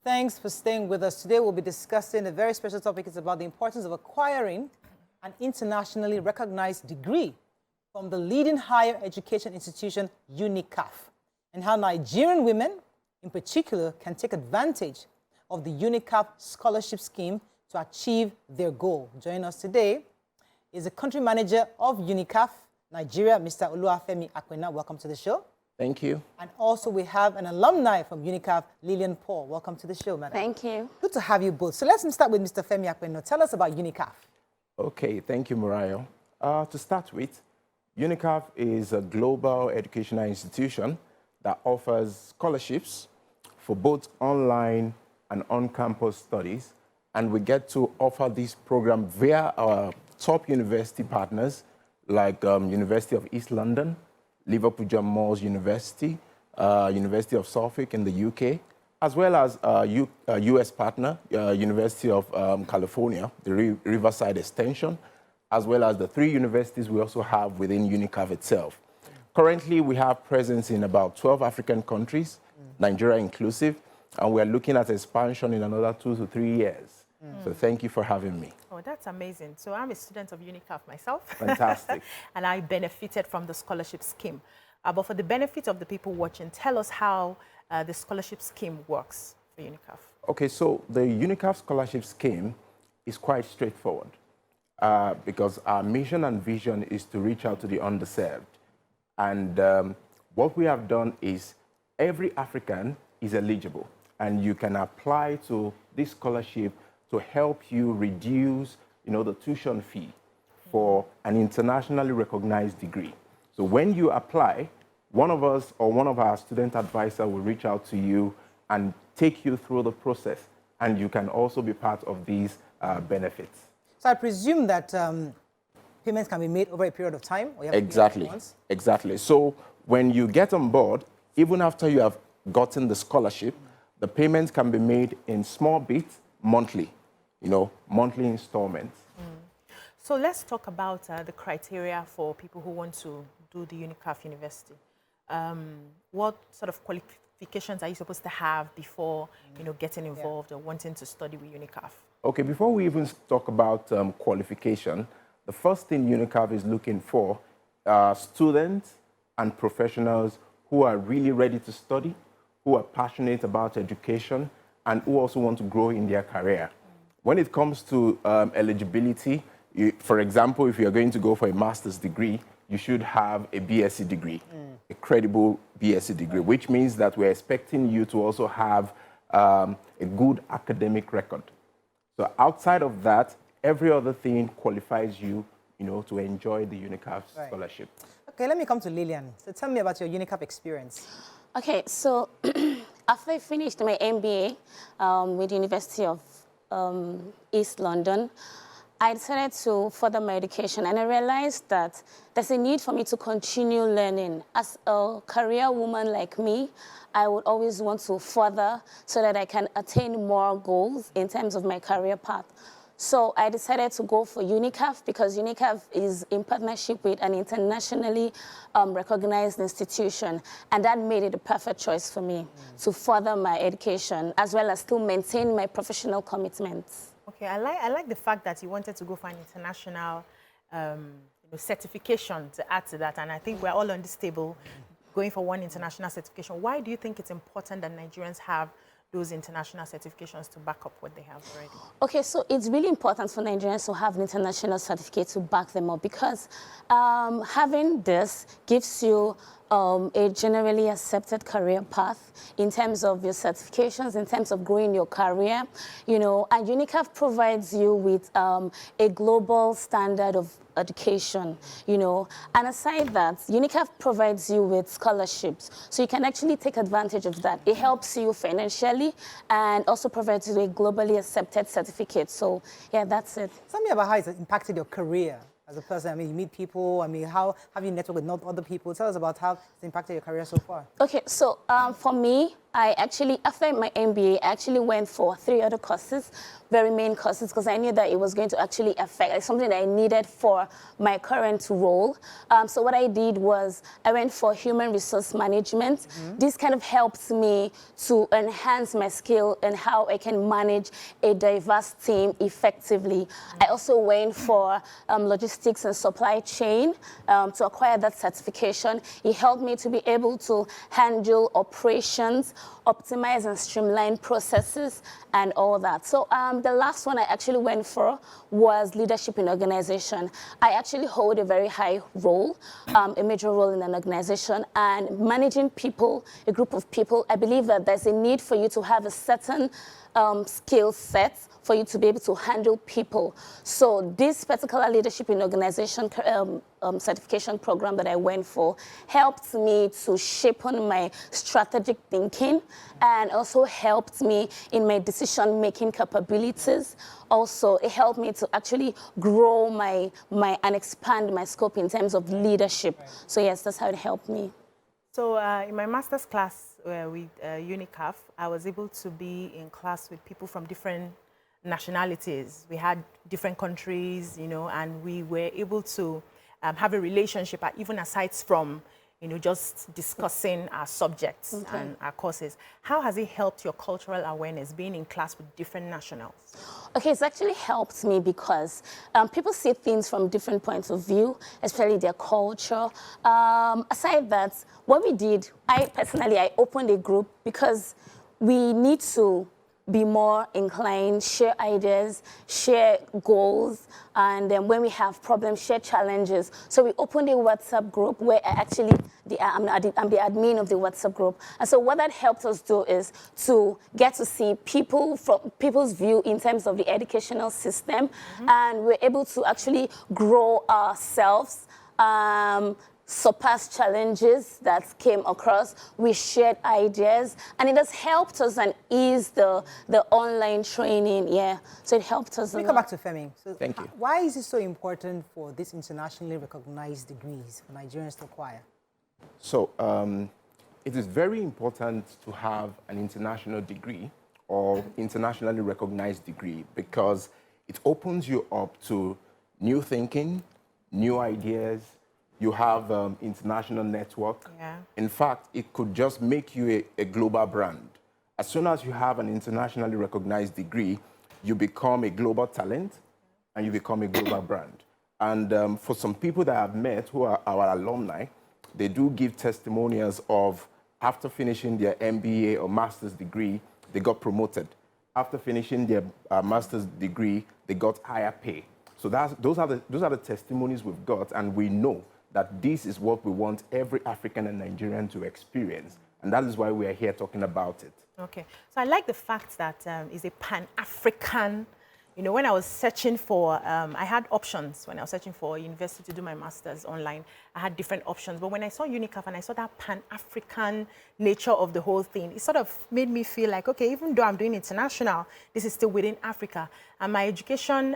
Thanks for staying with us. Today we'll be discussing a very special topic. It's about the importance of acquiring an internationally recognized degree from the leading higher education institution, UNICAF, and how Nigerian women, in particular, can take advantage of the UNICAF scholarship scheme to achieve their goal. Joining us today is the country manager of UNICAF, Nigeria, Mr. Olufemi Apena. Welcome to the show. Thank you. And also we have an alumni from UNICAF, Lillian Paul. Welcome to the show, madam. Thank you. Good to have you both. So let's start with Mr. Femi Apena. Tell us about UNICAF. Okay, thank you, Mariah. To start with, UNICAF is a global educational institution that offers scholarships for both online and on-campus studies. And we get to offer this program via our top university partners like University of East London, Liverpool John Moores University, University of Suffolk in the UK, as well as US partner, University of California, the Riverside Extension, as well as the 3 universities we also have within UNICAF itself. Currently, we have presence in about 12 African countries, Nigeria inclusive, and we're looking at expansion in another 2 to 3 years. So thank you for having me. Oh, that's amazing. So I'm a student of UNICAF myself. Fantastic. And I benefited from the scholarship scheme. But for the benefit of the people watching, tell us how the scholarship scheme works for UNICAF. Okay, so the UNICAF scholarship scheme is quite straightforward because our mission and vision is to reach out to the underserved. And what we have done is every African is eligible, and you can apply to this scholarship to help you reduce, the tuition fee for an internationally recognized degree. So when you apply, one of us or one of our student advisors will reach out to you and take you through the process, and you can also be part of these benefits. So I presume that payments can be made over a period of time? Or you have Exactly, exactly. So when you get on board, even after you have gotten the scholarship, the payments can be made in small bits monthly, monthly installments. So let's talk about the criteria for people who want to do the UNICAF University. What sort of qualifications are you supposed to have before, getting involved or wanting to study with UNICAF? Okay, before we even talk about qualification, the first thing UNICAF is looking for are students and professionals who are really ready to study, who are passionate about education, and who also want to grow in their career. When it comes to eligibility, for example, if you're going to go for a master's degree, you should have a BSc degree, a credible BSc degree, which means that we're expecting you to also have a good academic record. So outside of that, every other thing qualifies you, to enjoy the UNICAF scholarship. Okay, let me come to Lillian. So tell me about your UNICAF experience. Okay, so after I finished my MBA with the University of East London, I decided to further my education, and I realized that there's a need for me to continue learning. As a career woman like me, I would always want to further so that I can attain more goals in terms of my career path. So I decided to go for UNICAF because UNICAF is in partnership with an internationally recognized institution, and that made it a perfect choice for me to further my education as well as still maintain my professional commitments. Okay, I like the fact that you wanted to go for an international certification to add to that, and I think we're all on this table going for one international certification. Why do you think it's important that Nigerians have those international certifications to back up what they have already? Okay, so it's really important for Nigerians to have an international certificate to back them up because having this gives you a generally accepted career path in terms of your certifications, in terms of growing your career, and UNICAF provides you with a global standard of education, and aside that, UNICAF provides you with scholarships, so you can actually take advantage of that. It helps you financially and also provides you a globally accepted certificate. So yeah, that's it. Tell me about how it's impacted your career as a person. I mean, you meet people. I mean, how have you networked with other people? Tell us about how it's impacted your career so far. Okay, so for me, after my MBA, I actually went for 3 other courses, very main courses, because I knew that it was going to actually affect, like, something that I needed for my current role. So what I did was I went for human resource management. This kind of helps me to enhance my skill and how I can manage a diverse team effectively. I also went for logistics and supply chain to acquire that certification. It helped me to be able to handle operations, optimize and streamline processes, and all that. So the last one I actually went for was leadership in organization. I actually hold a very high role, a major role in an organization, and managing people, a group of people. I believe that there's a need for you to have a certain skill set for you to be able to handle people. So this particular leadership in organization certification program that I went for helped me to shape on my strategic thinking, and also helped me in my decision-making capabilities. Also, it helped me to actually grow and expand my scope in terms of leadership. Right. So yes, that's how it helped me. So in my master's class with UNICAF, I was able to be in class with people from different nationalities. We had different countries, you know, and we were able to have a relationship, even aside from, you know, just discussing our subjects and our courses. How has it helped your cultural awareness, being in class with different nationals? Okay, it's actually helped me because people see things from different points of view, especially their culture. Aside that, what we did, I opened a group because we need to be more inclined, share ideas, share goals, and then when we have problems, share challenges. So we opened a WhatsApp group where I'm the admin of the WhatsApp group. And so what that helped us do is to get to see people's view in terms of the educational system, and we're able to actually grow ourselves, surpass challenges that came across. We shared ideas, and it has helped us and eased the online training. Yeah, so it helped us. Let me come back to Femi. So Thank you. Why is it so important for these internationally recognized degrees for Nigerians to acquire? So it is very important to have an international degree or internationally recognized degree because it opens you up to new thinking, new ideas. You have international network. Yeah. In fact, it could just make you a global brand. As soon as you have an internationally recognized degree, you become a global talent and you become a global brand. And for some people that I've met who are our alumni, they do give testimonials of after finishing their MBA or master's degree, they got promoted. After finishing their master's degree, they got higher pay. So those are the testimonies we've got, and we know that this is what we want every African and Nigerian to experience. And that is why we are here talking about it. Okay. So I like the fact that it's a Pan-African, you know, when I was searching for, I had options when I was searching for a university to do my master's online. I had different options. But when I saw UNICAF and I saw that Pan-African nature of the whole thing, it sort of made me feel like, okay, even though I'm doing international, this is still within Africa. And my education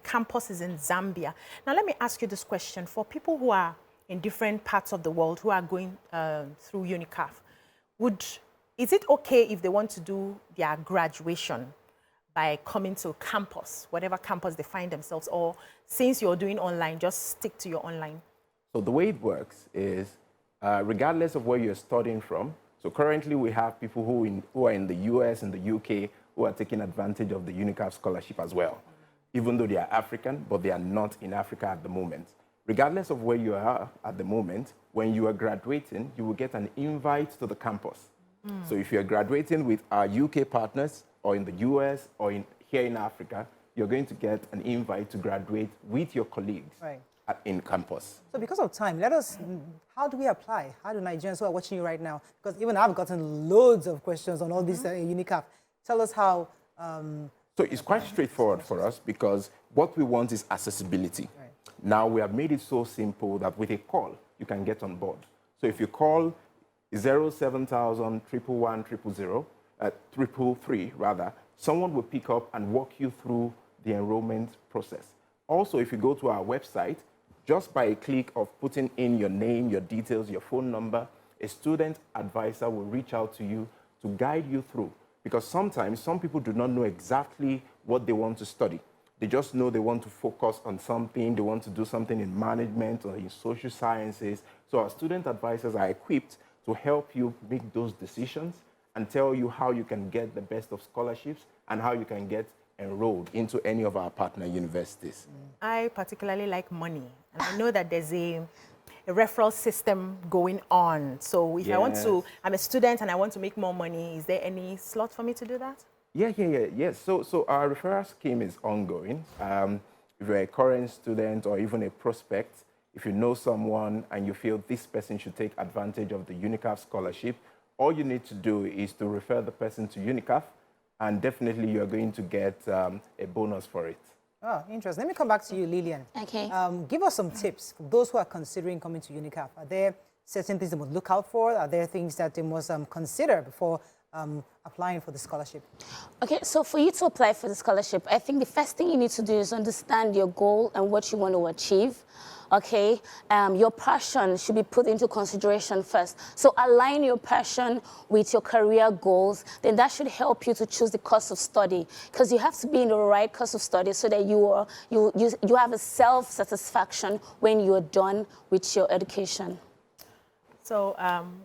campus is in Zambia. Now, let me ask you this question. For people who are in different parts of the world who are going through UNICAF, is it okay if they want to do their graduation by coming to campus, whatever campus they find themselves, or since you're doing online, just stick to your online? So the way it works is, regardless of where you're studying from, so currently we have people who are in the US and the UK who are taking advantage of the UNICAF scholarship as well, even though they are African, but they are not in Africa at the moment. Regardless of where you are at the moment, when you are graduating, you will get an invite to the campus. So if you're graduating with our UK partners, or in the US, or here in Africa, you're going to get an invite to graduate with your colleagues in campus. So because of time, how do we apply? How do Nigerians who are watching you right now, because even I've gotten loads of questions on all this UNICAF. Tell us how. So it's quite straightforward for us because what we want is accessibility. Right. Now we have made it so simple that with a call, you can get on board. So if you call 07000 111 000, 333 rather, someone will pick up and walk you through the enrollment process. Also, if you go to our website, just by a click of putting in your name, your details, your phone number, a student advisor will reach out to you to guide you through. Because sometimes some people do not know exactly what they want to study. They just know they want to focus on something, they want to do something in management or in social sciences. So our student advisors are equipped to help you make those decisions and tell you how you can get the best of scholarships and how you can get enrolled into any of our partner universities. I particularly like money, and I know that there's a referral system going on. So if I want to, I'm a student and I want to make more money, is there any slot for me to do that? Yes. So our referral scheme is ongoing. If you're a current student or even a prospect, if you know someone and you feel this person should take advantage of the UNICAF scholarship, all you need to do is to refer the person to UNICAF, and definitely you're going to get a bonus for it. Oh, interesting. Let me come back to you, Lillian. Okay. Give us some tips for those who are considering coming to UNICAF. Are there certain things they must look out for? Are there things that they must consider before applying for the scholarship? Okay, so for you to apply for the scholarship, I think the first thing you need to do is understand your goal and what you want to achieve. Okay, your passion should be put into consideration first. So align your passion with your career goals, then that should help you to choose the course of study, because you have to be in the right course of study so that you have a self-satisfaction when you're done with your education. So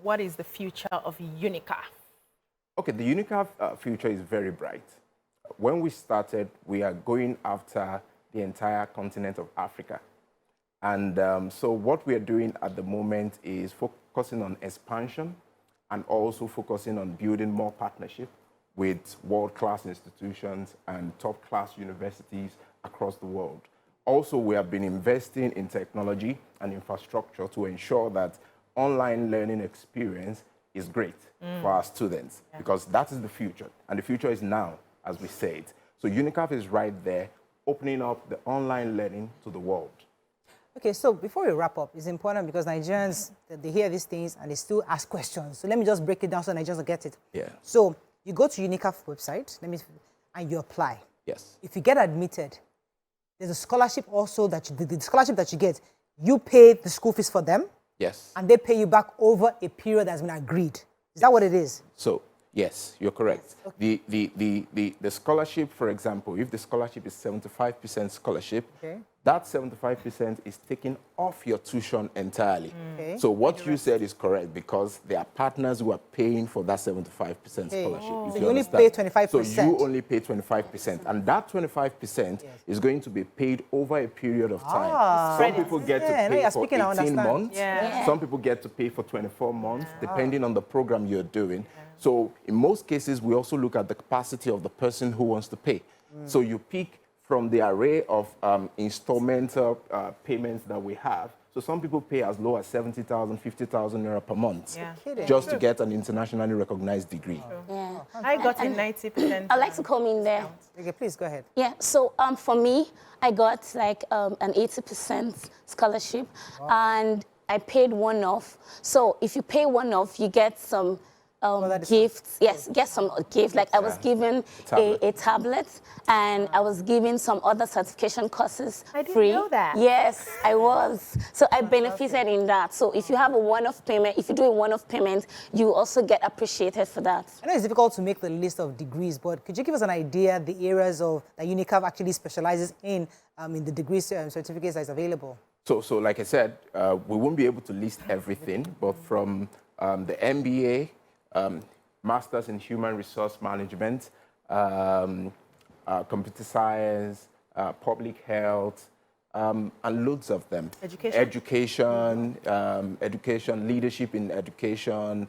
what is the future of UNICAF? Okay, the UNICAF future is very bright. When we started, we are going after the entire continent of Africa. And so what we are doing at the moment is focusing on expansion and also focusing on building more partnership with world-class institutions and top-class universities across the world. Also, we have been investing in technology and infrastructure to ensure that online learning experience is great for our students, because that is the future. And the future is now, as we said. So UNICAF is right there, opening up the online learning to the world. Okay, so before we wrap up, it's important because Nigerians, they hear these things and they still ask questions. So let me just break it down so Nigerians will get it. Yeah. So you go to UNICAF website, and you apply. Yes. If you get admitted, there's a scholarship also that the scholarship that you get, you pay the school fees for them. Yes. And they pay you back over a period that's been agreed. Is that what it is? So, yes, you're correct. Okay. The scholarship, for example, if the scholarship is 75% scholarship, Okay. that 75% is taken off your tuition entirely. Okay. So what you said is correct, because there are partners who are paying for that 75% scholarship. So if you only understand. pay 25%. So you only pay 25%. And that 25% is going to be paid over a period of time. Some people get to pay for 18 months. Some people get to pay for 24 months, depending on the program you're doing. So in most cases, we also look at the capacity of the person who wants to pay. So you pick from the array of installmental payments that we have. So some people pay as low as 70,000, 50,000 naira per month just to get an internationally recognized degree. Yeah. I got a 90%. I'd like to come in there. Okay, please go ahead. Yeah, so for me, I got like an 80% scholarship, and I paid one off. So if you pay one off, you get some gifts. Yes, get some gift. Like I was given a tablet, and I was given some other certification courses I didn't free. know that. Yes, I was. So I benefited in that. So if you have a one-off payment, if you do a one-off payment, you also get appreciated for that. I know it's difficult to make the list of degrees, but could you give us an idea the areas that UNICAF actually specializes in the degree certificates that is available? So like I said, we won't be able to list everything, but from the MBA, Masters in Human Resource Management, Computer Science, Public Health, and loads of them. Education? Education, leadership in education,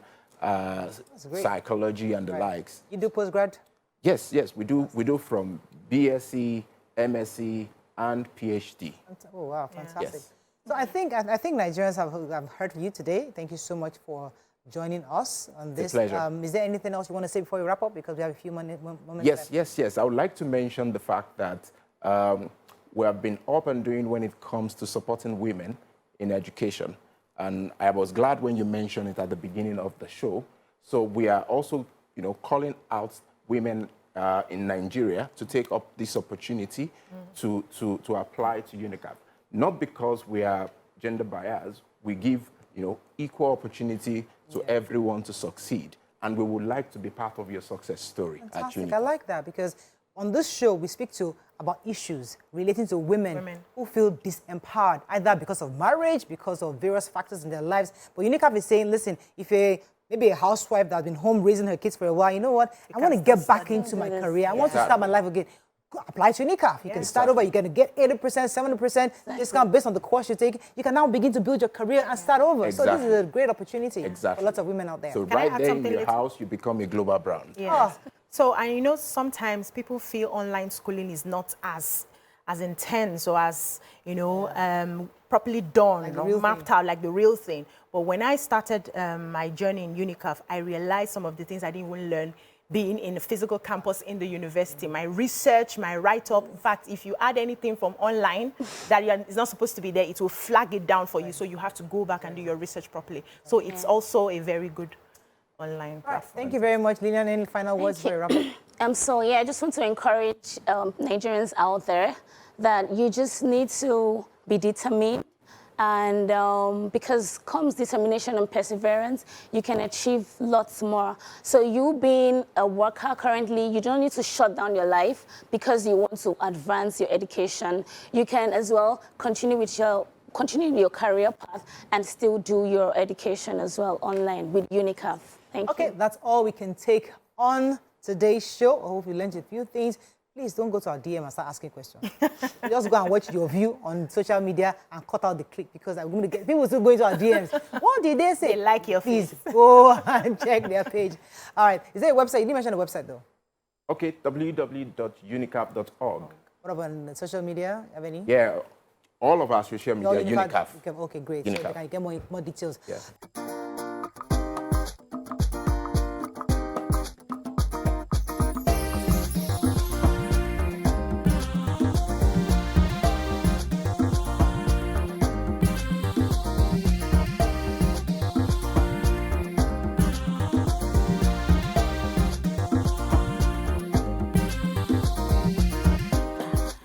psychology, and the likes. You do postgrad? Yes, we do from BSc, MSc, and PhD. Oh, wow, fantastic. Yes. So I think Nigerians have heard from you today. Thank you so much for joining us on this. It's a pleasure. Is there anything else you want to say before we wrap up? Because we have a few moments left. Yes. I would like to mention the fact that we have been up and doing when it comes to supporting women in education. And I was glad when you mentioned it at the beginning of the show. So we are also, calling out women in Nigeria to take up this opportunity to apply to UNICAF. Not because we are gender biased, we give equal opportunity to everyone to succeed. and we would like to be part of your success story at Fantastic. UNICAF. I like that because on this show, we speak about issues relating to women who feel disempowered, either because of marriage, because of various factors in their lives. But UNICAF is saying, listen, if maybe a housewife that's been home raising her kids for a while, you know what? I want to get back into my career. I want to start my life again. Go apply to UNICAF. You can start over. You're going to get 80%, 70% discount based on the course you take. You can now begin to build your career and start over. So this is a great opportunity for lots of women out there. So right there in your house, you become a global brand. Yes. So, and you know, sometimes people feel online schooling is not as intense or as, you know, properly done or mapped out like the real thing. But when I started my journey in UNICAF, I realized some of the things I didn't even learn being in a physical campus in the university. My research, my write-up. In fact, if you add anything from online that is not supposed to be there, it will flag it down for you. So you have to go back and do your research properly. So it's also a very good online platform. Thank you very much, Lillian. Any final words for your wrap up? So yeah, I just want to encourage Nigerians out there that you just need to be determined, and because comes determination and perseverance, you can achieve lots more. So you being a worker currently, you don't need to shut down your life because you want to advance your education. You can as well continue your career path and still do your education as well online with UNICAF. Thank you. Okay, that's all we can take on today's show. I hope you learned a few things. Please don't go to our DM and start asking questions. Just go and watch Your View on social media and cut out the click, because I'm going to get people still going to our DMs. What did they say? They like your Please face. go and check their page. All right. Is there a website? You didn't mention the website though. Okay, www.unicaf.org. What about on social media? Have any? Yeah, all of our social media, UNICAF. Okay, great. UNICAF. So you can get more details. Yeah.